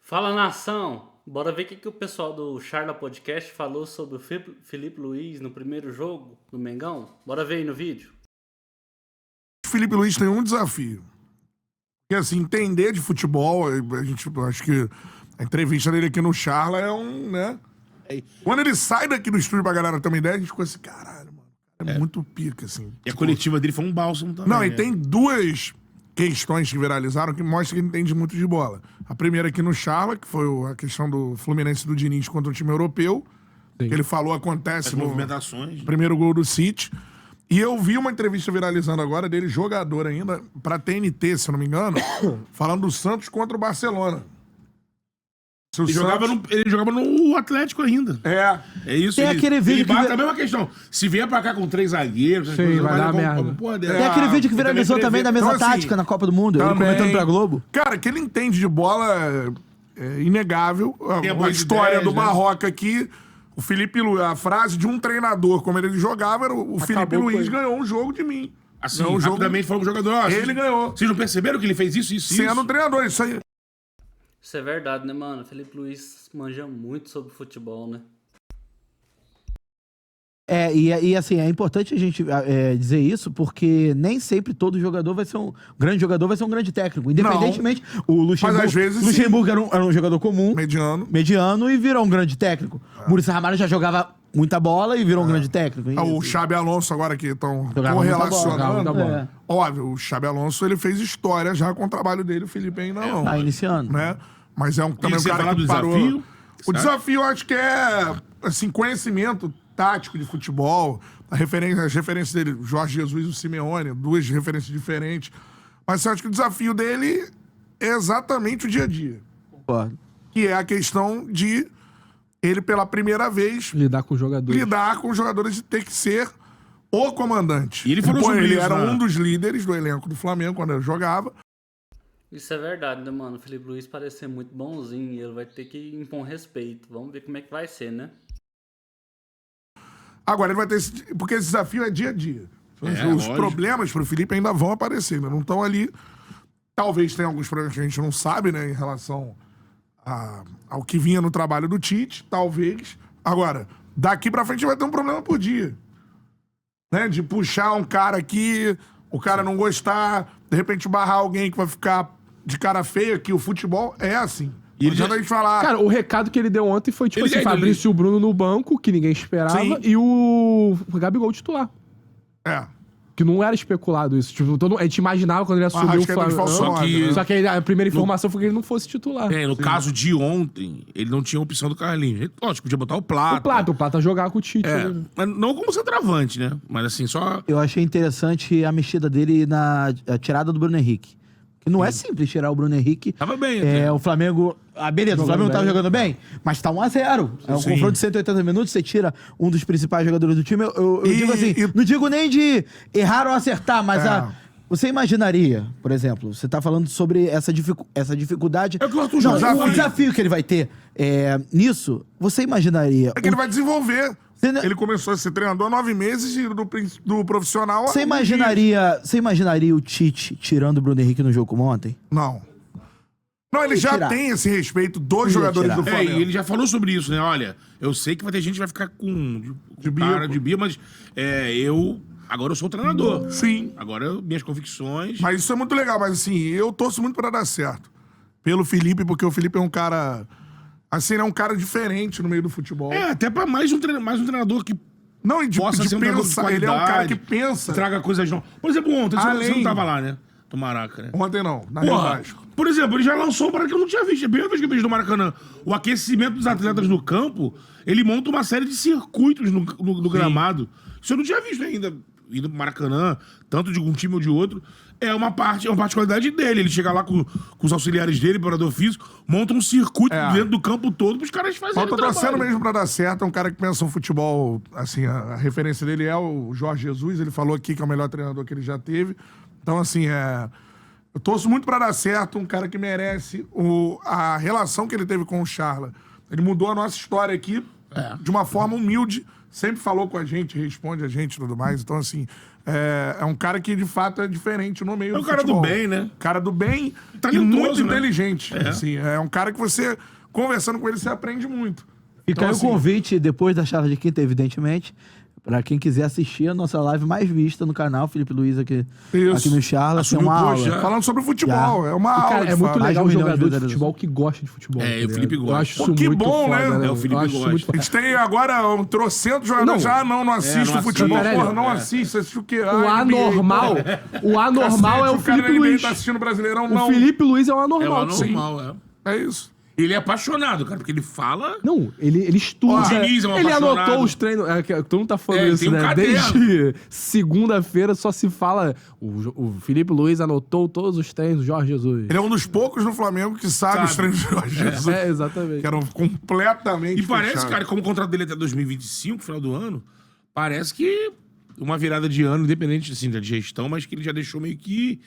Fala, nação! Bora ver o que o pessoal do Charla Podcast falou sobre o Felipe Luiz no primeiro jogo do Mengão. Bora ver aí no vídeo. O Felipe Luiz tem um desafio. Que assim, entender de futebol, a gente acho que a entrevista dele aqui no Charla é um, né? Quando ele sai daqui do estúdio pra galera ter uma ideia, a gente ficou assim, caralho, mano. É muito pica, assim. E a coletiva dele foi um bálsamo também. Não, né? e tem duas questões que viralizaram que mostram que ele entende muito de bola. A primeira aqui no Charla, que foi a questão do Fluminense do Diniz contra o time europeu. Que ele falou acontece As no movimentações. primeiro gol do City. E eu vi uma entrevista viralizando agora dele, jogador ainda, pra TNT, se eu não me engano, falando do Santos contra o Barcelona. Se o Ele jogava no Atlético ainda. É. É isso. Tem aquele vídeo ele que bate a mesma questão. Se vier pra cá com 3 zagueiros... Sim, vai dar merda. Tem aquele vídeo que viralizou também da mesma Então, assim, tática na Copa do Mundo, ele também. comentando pra Globo. Cara, que ele entende de bola é inegável. Tem A boas história ideias, do né? Barroca aqui, o Felipe Luiz, a frase de um treinador, como ele jogava, era o Felipe Luiz ganhou um jogo de mim. Assim, Ganhou um jogo rapidamente falou pro jogador... ó, Ele ganhou. Vocês não perceberam que ele fez isso? Sendo treinador, isso aí. Isso é verdade, né, mano? Felipe Luiz manja muito sobre futebol, né? E assim, é importante a gente dizer isso, porque nem sempre todo jogador vai ser um grande jogador, vai ser um grande técnico. Independentemente, o Luxemburgo, às vezes, Luxemburgo era um jogador comum, Mediano. e virou um grande técnico. Muricy Ramalho já jogava muita bola e virou um grande técnico. O Xabi Alonso agora que estão Jogava correlacionando. muita bola. Óbvio, o Xabi Alonso ele fez história já com o trabalho dele, o Felipe ainda não. Tá iniciando. Né? Mas é também um você cara falar que do parou. desafio? O desafio eu acho que é assim, conhecimento tático de futebol, as referências dele, Jorge Jesus e o Simeone, duas referências diferentes. Mas eu acho que o desafio dele é exatamente o dia a dia. Concordo. Que é a questão de ele, pela primeira vez, Lidar com os jogadores e ter que ser o comandante. E ele falou sobre ele isso, era né? um dos líderes do elenco do Flamengo quando ele jogava. Isso é verdade, né, mano? O Felipe Luiz parece ser muito bonzinho e ele vai ter que impor respeito. Vamos ver como é que vai ser, né? Agora ele vai ter porque esse desafio é dia a dia. Os lógico. problemas pro Felipe ainda vão aparecer, ainda não estão ali. Talvez tenha alguns problemas que a gente não sabe, né, em relação ao que vinha no trabalho do Tite, talvez. Agora, daqui pra frente vai ter um problema por dia. Né? De puxar um cara aqui, o cara não gostar, de repente barrar alguém que vai ficar de cara feia, que o futebol é assim. E Não ele adianta a gente falar... Cara, o recado que ele deu ontem foi, tipo assim, Ele- Fabrício e o Bruno no banco, que ninguém esperava, Sim. e o Gabigol titular. É. Que não era especulado isso. Tipo, a gente imaginava quando ele assumiu o Arrascaeta de Flamengo. falso nove, né? Só que a primeira informação foi que ele não fosse titular. No caso de ontem, ele não tinha opção do Carlinhos. Ele, lógico, podia botar o O Plata jogar com o Tite. É, né? mas não como centroavante, né? Mas assim, só... Eu achei interessante a mexida dele na tirada do Bruno Henrique. Que não é simples tirar o Bruno Henrique. Tava bem até. O Flamengo... beleza, o Flamengo tava jogando bem, mas tá 1-0. É um confronto de 180 minutos, você tira um dos principais jogadores do time. Eu digo assim, não digo nem de errar ou acertar, mas você imaginaria, por exemplo, você tá falando sobre essa dificuldade... É o que o Arthur Não, já o falou. desafio que ele vai ter nisso, você imaginaria... É que ele vai desenvolver. Você não- Ele começou a ser treinador há 9 meses e do profissional... há Você alguns dias. imaginaria o Tite tirando o Bruno Henrique no jogo como ontem? Não. Não, ele já tirar. tem esse respeito dos Ia jogadores tirar. do É, Flamengo. e ele já falou sobre isso, né? Olha, eu sei que vai ter gente que vai ficar com cara bico. de bia, mas agora eu sou o treinador. Sim. Agora minhas convicções... Mas isso é muito legal. Mas assim, eu torço muito pra dar certo. Pelo Felipe, porque o Felipe é um cara... Assim, ele é um cara diferente no meio do futebol. até pra mais um treinador que Não, e de possa ser um treinador de pensar. qualidade. Ele é um cara que pensa. Traga coisas novas. Por exemplo, ontem, você não tava lá, né? Do Maraca, né? Ontem não, na Rio Porra, Vasco. por exemplo, ele já lançou para que eu não tinha visto. É a primeira vez que eu vejo no Maracanã. O aquecimento dos atletas no campo, ele monta uma série de circuitos no gramado. Isso eu não tinha visto ainda. Indo pro Maracanã, tanto de um time ou de outro. É uma particularidade dele. Ele chega lá com os auxiliares dele, preparador físico, monta um circuito dentro do campo todo pros caras fazerem Eu tô o trabalho. torcendo mesmo pra dar certo. É um cara que pensa um futebol. Assim, a referência dele é o Jorge Jesus. Ele falou aqui que é o melhor treinador que ele já teve. Então, assim, eu torço muito pra dar certo. Um cara que merece a relação que ele teve com o Charla. Ele mudou a nossa história aqui de uma forma humilde, sempre falou com a gente, responde a gente e tudo mais. Então, assim, é um cara que de fato é diferente no meio do cara futebol. do bem, né? Cara do bem e Talentoso, muito né? inteligente. Assim, é um cara que você, conversando com ele, você aprende muito. Fica aí o assim, convite, depois da charla de quinta, evidentemente, pra quem quiser assistir a nossa live mais vista no canal, Felipe Luiz aqui no Charla, assim, uma aula. já. Falando sobre futebol, é uma aula. Cara, de é muito fato. legal o Mais de 1 milhão de jogador de visualizações. futebol que gosta de futebol. É, tá o Felipe ligado? gosta. Eu acho Pô, isso que muito bom, foda, né? É, o Felipe Eu acho isso gosta. muito A foda. gente tem agora trocentos jogadores. Não assiste não o futebol. assiste. Porra, não assiste. Você assiste o quê? O anormal é o Felipe Ninguém Luiz. tá assistindo Brasileirão, O não. Felipe Luiz é o É o anormal. anormal, é. É isso. Ele é apaixonado, cara, porque ele fala... Não, ele estuda. O Diniz é um Ele apaixonado. anotou os treinos. Todo mundo tá falando É, isso, tem um né? caderno. Desde segunda-feira só se fala. O Felipe Luiz anotou todos os treinos do Jorge Jesus. Ele é um dos poucos no Flamengo que sabe os treinos de Jorge Jesus. Exatamente. Que eram completamente E parece, fechados. cara, como o contrato dele é até 2025, final do ano, parece que uma virada de ano, independente assim, da gestão, mas que ele já deixou meio que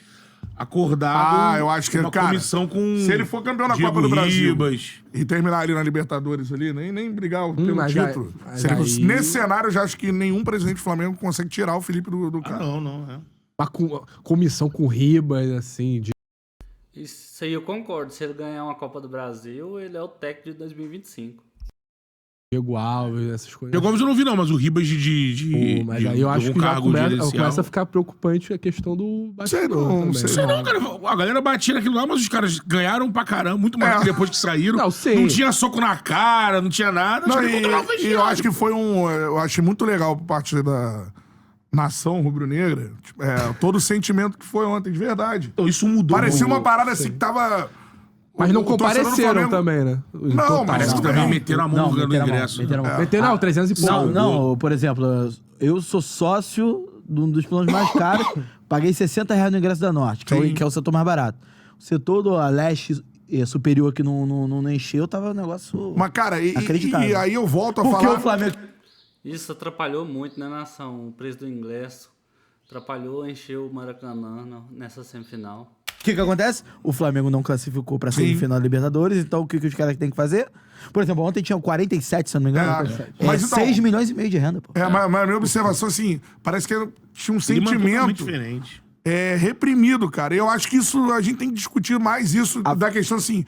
acordado. Eu acho que, uma cara, comissão com se ele for campeão da Diego Copa do Brasil Ribas. e terminar ali na Libertadores ali, nem brigar pelo mas título. aí- Se ele- mas aí- Nesse cenário, eu já acho que nenhum presidente do Flamengo consegue tirar o Felipe do cara. Não, é. Uma comissão com Ribas, assim, de Isso aí eu concordo. Se ele ganhar uma Copa do Brasil, ele é o técnico de 2025. Diego Alves, essas coisas. Diego Gomes eu não vi, não, mas o Ribas Pô, mas aí eu acho algum que já cargo começa gerencial. a ficar preocupante a questão do Sei bastidor não, também. sei Sei não, cara. A galera batia naquilo lá, mas os caras ganharam pra caramba, muito mais que depois que saíram. Não, sim. Não tinha soco na cara, não tinha nada. Não, Acho que contra o e vestiário. eu acho que foi eu achei muito legal por parte da nação rubro-negra, todo o sentimento que foi ontem, de verdade. Então, isso mudou. Parecia uma parada assim que tava... Mas não o torcedor do compareceram Flamengo- também, né? Não, mas Parece que também meteram a mão no meteram a mão, ingresso. meteram a mão. Meteram, não, 300 e pouco. Não, por exemplo, eu sou sócio de um dos planos mais caros, paguei R$60 no ingresso da Norte, que é o setor mais barato. O setor do leste superior que não encheu, tava um negócio Mas, cara, e inacreditável. aí eu volto a Porque falar... o Flamengo... Isso atrapalhou muito, né, nação? O preço do ingresso atrapalhou, encheu o Maracanã nessa semifinal. O que acontece? O Flamengo não classificou pra semifinal da Libertadores, então o que os caras têm que fazer? Por exemplo, ontem tinham 47, se eu não me engano. Mas então- 6 milhões e meio de renda, pô. Mas a minha observação, assim, parece que tinha um Clima totalmente sentimento diferente. reprimido, cara. Eu acho que isso, a gente tem que discutir mais isso, da questão assim,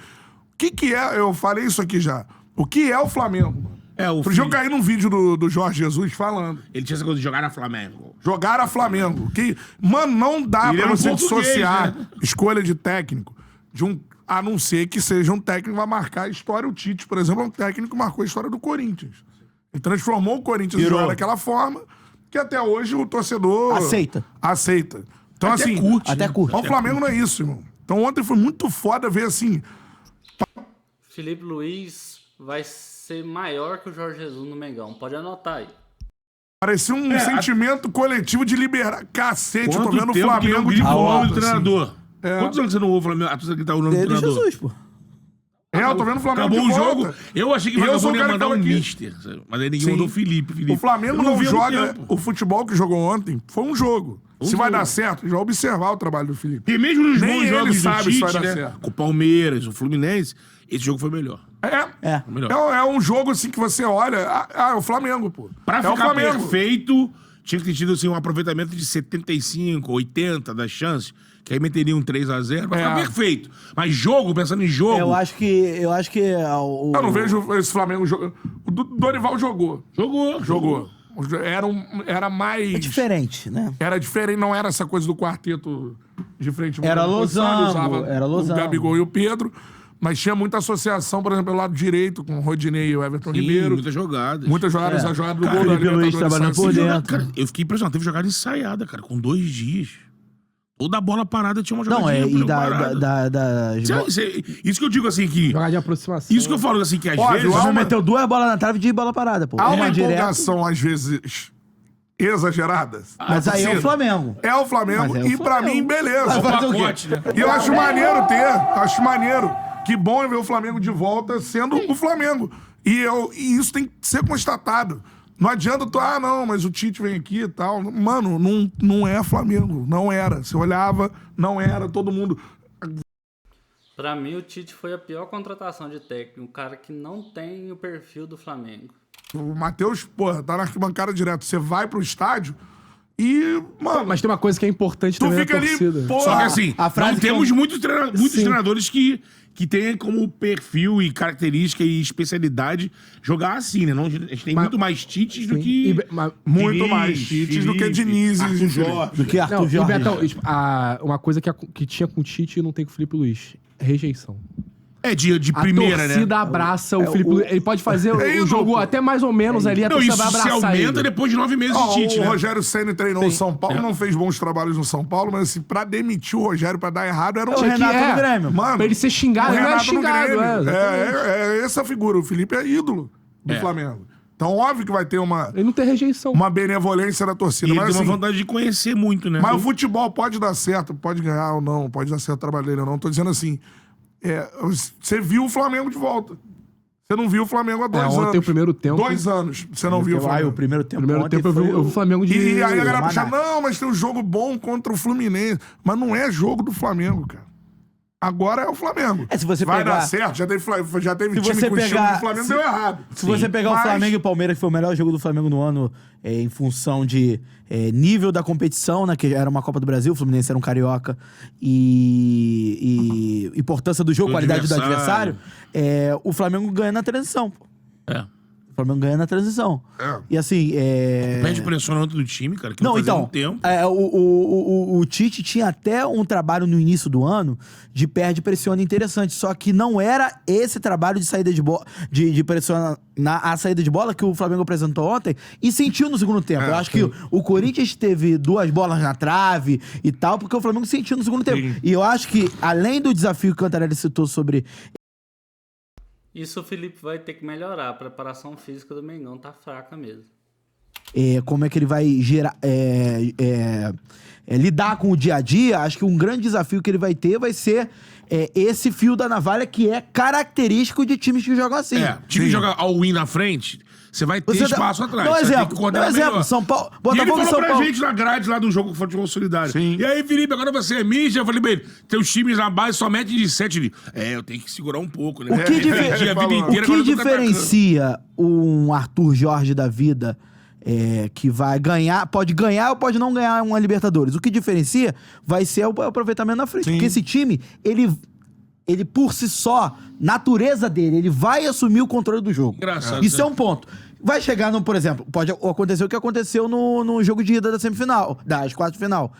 o que é, eu falei isso aqui já, o que é o Flamengo? Outro dia eu caí num vídeo do Jorge Jesus falando, Ele tinha essa coisa de jogar na Flamengo. jogar a Flamengo, que, mano, não dá Ele pra era um você português, dissociar né? escolha de técnico a não ser que seja um técnico que vai marcar a história. O Tite, por exemplo, é um técnico que marcou a história do Corinthians. Ele transformou o Corinthians em jogar daquela forma que até hoje o torcedor... Aceita. Então, Até assim... curte, Até né? curte. Mas o Flamengo não é isso, irmão. Então ontem foi muito foda ver, assim... Felipe Luiz vai ser maior que o Jorge Jesus no Mengão. Pode anotar aí. Parecia um sentimento coletivo de liberar. Cacete, eu tô vendo o que não Flamengo de grita o nome volta. do assim. treinador? Quantos anos você não ouve o Flamengo? A torcida gritar o nome do Ele e treinador? Jesus, pô. Eu tô vendo o Flamengo Acabou de o volta. jogo. Eu achei que o Eu sou Vagabundo o ia cara que mandar tava um aqui. mister. Mas aí ninguém Sim. mandou o Felipe. O Flamengo Eu não vi há muito joga... tempo. O futebol que jogou ontem foi um jogo. Se vai dar certo, a gente vai observar o trabalho do Felipe. E mesmo nos Nem bons ele jogos do sabe se vai Tite, dar né? certo. Com o Palmeiras, o Fluminense, esse jogo foi melhor. Melhor. É um jogo assim que você olha... é o Flamengo, pô. Pra é o ficar Flamengo. perfeito, tinha que ter tido assim, um aproveitamento de 75, 80 das chances, que aí meteria um 3x0 pra ficar perfeito. Mas jogo, pensando em jogo... Eu acho que Eu não vejo esse Flamengo jogando. O Dorival jogou. Jogou. Era mais... É diferente, né? Era diferente, não era essa coisa do quarteto de frente. Era losango, usava era losango. O Gabigol e o Pedro, mas tinha muita associação, por exemplo, pelo lado direito, com o Rodinei e o Everton Ribeiro. Muitas jogadas. Muitas jogadas, a jogada do Cara, gol da Felipe Luiz Libertadores trabalhando saiu por assim. dentro. Cara, eu fiquei impressionado. Teve jogada ensaiada, cara, com 2 dias. Toda bola parada tinha uma Não, jogadinha e parada. Isso que eu digo assim que... Jogar de aproximação. Isso que eu falo assim que às Ó, vezes... viu? Você meteu 2 bolas na trave de bola parada, pô. Há uma direto. empolgação, às vezes, exagerada. Mas aí é o Flamengo. É o Flamengo, Mas é o e pra Flamengo. mim, beleza. Vai fazer o quê? pacote, né? E eu acho maneiro ter, acho maneiro. Que bom é ver o Flamengo de volta sendo o Flamengo. E isso tem que ser constatado. Não adianta tu, não, mas o Tite vem aqui e tal. Mano, não é Flamengo. Não era. Você olhava, não era. Todo mundo... Pra mim, o Tite foi a pior contratação de técnico. Um cara que não tem o perfil do Flamengo. O Matheus, porra, tá na arquibancada direto. Você vai pro estádio e, mano... Mas tem uma coisa que é importante tu também fica na ali, torcida. porra... Só que assim, a frase não que temos eu- muitos treinadores que têm como perfil e característica e especialidade jogar assim, né? Não, a gente tem muito mais Tites do que... Muito mais Tites do que Diniz. Arthur Jorge. Do que Arthur Não, e Jorge. Betão, tipo, uma coisa que tinha com o Tite e não tem com o Felipe Luiz. Rejeição. É de A primeira, né? torcida abraça o Felipe Luiz. Ele pode fazer o jogo até mais ou menos ali, a Não, torcida isso vai se abraçar aumenta ele. depois de 9 meses de Tite, O né? Rogério Ceni treinou o São Paulo, não fez bons trabalhos no São Paulo, mas assim, pra demitir o Rogério, pra dar errado, era um... O Renato no Grêmio. Mano, Pra ele ser xingado, o ele não é Renato no xingado. Grêmio. Exatamente. É essa figura. O Felipe é ídolo do Flamengo. Então, óbvio que vai ter uma Ele não tem rejeição. benevolência da torcida. E ele Mas, tem uma assim, vontade de conhecer muito, né? mas o futebol pode dar certo, pode ganhar ou não, pode dar certo o trabalho dele ou não. Tô dizendo assim, você viu o Flamengo de volta. Você não viu o Flamengo há 2 anos. ontem o primeiro tempo- 2 anos você não viu o O Flamengo. primeiro tempo Primeiro ontem tempo eu foi vi o Flamengo de... E aí a galera puxa, Manaus. não, mas tem um jogo bom contra o Fluminense. Mas não é jogo do Flamengo, cara. Agora é o Flamengo. Se você Vai pegar- dar certo, já teve Se time você com o estilo pegar- do Flamengo, se- deu errado. Se você pegar o Mas- Flamengo e o Palmeiras, que foi o melhor jogo do Flamengo no ano, em função de nível da competição, né? Que era uma Copa do Brasil, o Fluminense era um carioca, e importância do jogo, Do qualidade do adversário. adversário, o Flamengo ganha na transição, pô. É. O Flamengo ganha na transição. É. E assim, Perde pressão no outro do time, cara, que Não, fazia então, um tempo. o Tite tinha até um trabalho no início do ano de perde e pressiona interessante, só que não era esse trabalho de saída de bola, de pressionar a saída de bola que o Flamengo apresentou ontem e sentiu no segundo tempo. Eu acho que o Corinthians teve 2 bolas na trave e tal, porque o Flamengo sentiu no segundo tempo. E eu acho que, além do desafio que o Cantarelli citou sobre Isso o Felipe vai ter que melhorar. A preparação física do Mengão tá fraca mesmo. como é que ele vai gerar, lidar com o dia a dia, acho que um grande desafio que ele vai ter vai ser esse fio da navalha que é característico de times que jogam assim. Time que joga all-in na frente, você vai ter Você dá- espaço atrás. Dá um Você tem exemplo, que coordenar dá um exemplo, melhor. São Paulo, E ele Botafogo e falou São pra Paulo. gente na grade lá do jogo com o Futebol Solidário. Sim. E aí, Felipe, agora você é mídia. Eu falei, bem, teus times na base só metem de 7 ali. Eu tenho que segurar um pouco, né? O que, Perdi a vida falou. inteira, o que agora eu tô diferencia um Arthur Jorge da vida que vai ganhar, pode ganhar ou pode não ganhar uma Libertadores? O que diferencia vai ser o aproveitamento na frente. Sim. Porque esse time, ele por si só, natureza dele, ele vai assumir o controle do jogo. Engraçado, Isso né? é um ponto. Vai chegar no, por exemplo, pode acontecer o que aconteceu no jogo de ida da semifinal, das quartas de final.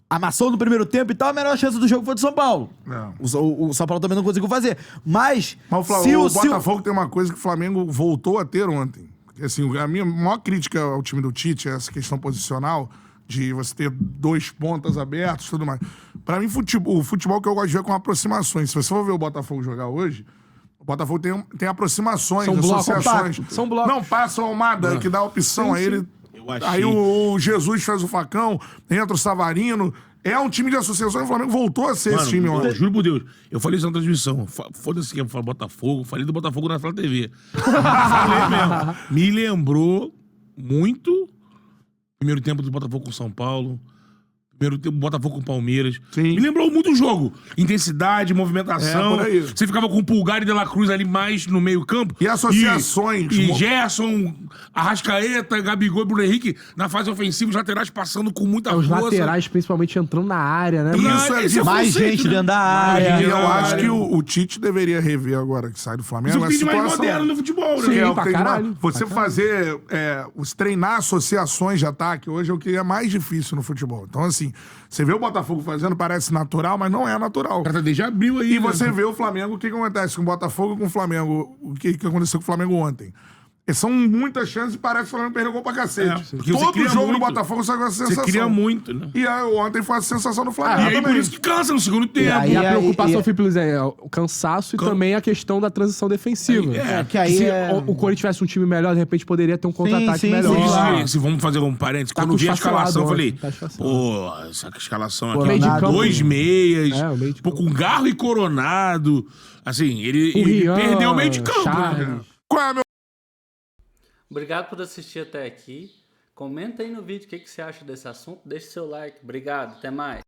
Amassou no primeiro tempo e tal, a melhor chance do jogo foi do São Paulo. Não. O São Paulo também não conseguiu fazer. Mas o Botafogo tem uma coisa que o Flamengo voltou a ter ontem. Assim, a minha maior crítica ao time do Tite é essa questão posicional, de você ter 2 pontas abertos e tudo mais. Pra mim, o futebol que eu gosto de ver é com aproximações. Se você for ver o Botafogo jogar hoje, o Botafogo tem aproximações, São blocos associações. compactos. São blocos. Não, passa o Almada, que dá opção a ele. Eu achei. Aí o Jesus faz o facão, entra o Savarino. É um time de associação e o Flamengo voltou a ser esse time Mano, ontem. juro por Deus. Eu falei isso na transmissão. Foda-se que eu falo Botafogo. Falei do Botafogo na Flá TV. Falei mesmo. Me lembrou muito primeiro tempo do Botafogo com São Paulo. Primeiro tempo do Botafogo com Palmeiras. Sim. Me lembrou muito o jogo. Intensidade, movimentação. É, por aí. Você ficava com o Pulgar e De La Cruz ali mais no meio campo. E associações. E Gerson, Arrascaeta, Gabigol e Bruno Henrique na fase ofensiva, os laterais passando com muita Os força. laterais, principalmente, entrando na área, né? Isso é esse mais conceito, gente né? dentro da Mais área. E gente eu na acho área. que o Tite deveria rever agora que sai do Flamengo. Mas o a vídeo mais situação- moderno no futebol, Sim, né? É o que pra tem que- caralho. Você fazer, treinar associações de ataque hoje é o que é mais difícil no futebol. Então, assim, você vê o Botafogo fazendo, parece natural, mas não é natural. O cara já abriu aí. E né? você vê o Flamengo, o que acontece com o Botafogo e com o Flamengo, o que aconteceu com o Flamengo ontem. São muitas chances e parece que o Flamengo perdeu gol pra cacete. porque você Todo cria jogo muito. do Botafogo sai com essa Você sensação. cria muito, né? E aí, ontem foi a sensação do E Flamengo aí, por também. isso que cansa no segundo tempo. aí- E a preocupação, e- Felipe Luiz, é o cansaço e também a questão da transição defensiva. que aí se é- o Corinthians tivesse um time melhor, de repente poderia ter um contra-ataque sim, melhor. sim, Isso, claro. se vamos fazer um parênteses, Tá quando com eu vi a os fascinados escalação, eu falei, ontem, tá fascinado. pô, essa escalação Pô, aqui, meio de campo. 2 meias, É, o meio de pô, campo. com Garro e Coronado, assim, ele Rian, perdeu o meio de campo, Charles. né? Qual é, meu? Obrigado por assistir até aqui. Comenta aí no vídeo o que você acha desse assunto. Deixe seu like. Obrigado. Até mais.